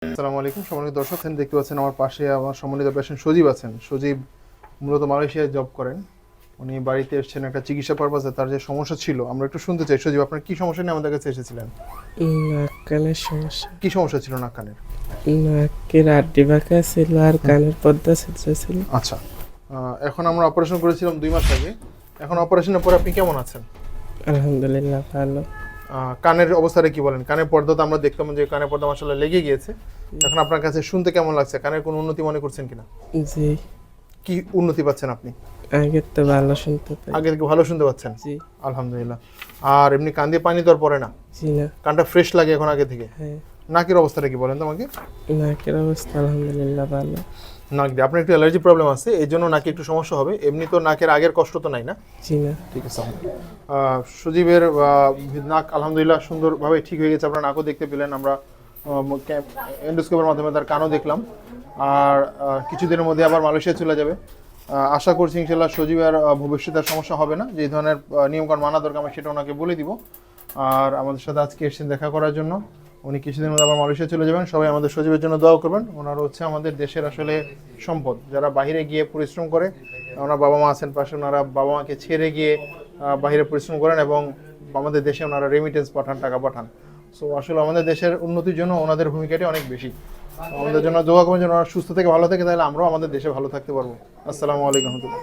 আসসালামু আলাইকুম সম্মানিত দর্শক, দেখতে পাচ্ছেন আমার পাশে আমার সম্মানিত পেশেন্ট সজীব আছেন। সজীব মূলত মালয়েশিয়ায় জব করেন। উনি বাড়িতে এসেছেন একটা চিকিৎসা পারপাসে। তার যে সমস্যা ছিল আমরা একটু শুনতে চাই। সজীব, আপনার কি সমস্যা নিয়ে আমাদের কাছে এসেছিলেন? নাক কানের সমস্যা। কি সমস্যা ছিল নাক কানের? নাকের আড্ডি বাঁকা ছিল আর কানের পর্দা ছিদ্র ছিল। আচ্ছা, এখন আমরা অপারেশন করেছিলাম 2 মাস আগে। এখন অপারেশনের পর আপনি কেমন আছেন? আলহামদুলিল্লাহ ভালো। কানের অবস্থাটা কি বলেন? কানের পর্দা তো আমরা দেখতাম যে কানের পর্দা মাশাআল্লাহ লেগে গিয়েছে। এখন আপনার কাছে শুনতে কেমন লাগছে? কানের কোনো উন্নতি মনে করছেন কিনা? জি, কি উন্নতি পাচ্ছেন আপনি? আগের তো ভালো শুনতে পাই। আগে থেকে ভালো শুনতে পাচ্ছেন? জি। আলহামদুলিল্লাহ। আর এমনি কান দিয়ে পানি তো আর পড়ে না? জি না। কানটা ফ্রেশ লাগে এখন আগে থেকে? হ্যাঁ। নাকের অবস্থাটা কি বলেন তো আমাকে? নাকের অবস্থা আলহামদুলিল্লাহ ভালো। নাক দিয়ে আপনার একটু অ্যালার্জি প্রবলেম আছে, এই জন্য নাকে একটু সমস্যা হবে। এমনি তো নাকের আগের কষ্ট তো নাই না? জি না। ঠিক আছে। সজীবের নাক আলহামদুলিল্লাহ সুন্দরভাবে ঠিক হয়ে গেছে। আপনার নাকও দেখতে পেলেন, আমরা এন্ডোস্কোপের মাধ্যমে তার কানও দেখলাম। আর কিছুদিনের মধ্যে আবার মালয়েশিয়া চলে যাবে। আশা করছি ইনশাল্লাহ সজীবের ভবিষ্যতে আর সমস্যা হবে না। যে ধরনের নিয়মকানুন মানা দরকার আমরা সেটা ওনাকে বলে দিব। আর আমাদের সাথে আজকে এসেছেন দেখা করার জন্য। উনি কিছুদিনের মধ্যে আবার মালয়েশিয়া চলে যাবেন। সবাই আমাদের সজীবের জন্য দোয়া করবেন। ওনারা হচ্ছে আমাদের দেশের আসলে সম্পদ, যারা বাইরে গিয়ে পরিশ্রম করে। ওনার বাবা মা আছেন পাশে, ওনারা বাবা মাকে ছেড়ে গিয়ে বাইরে পরিশ্রম করেন এবং আমাদের দেশে ওনারা রেমিটেন্স পাঠান, টাকা পাঠান। সো আসলে আমাদের দেশের উন্নতির জন্য ওনাদের ভূমিকাটি অনেক বেশি। আমাদের জন্য দোয়া করবেন যেন ওরা সুস্থ থেকে ভালো থাকে, তাহলে আমরাও আমাদের দেশে ভালো থাকতে পারবো। আসসালামু আলাইকুম রহমতুল্লাহ।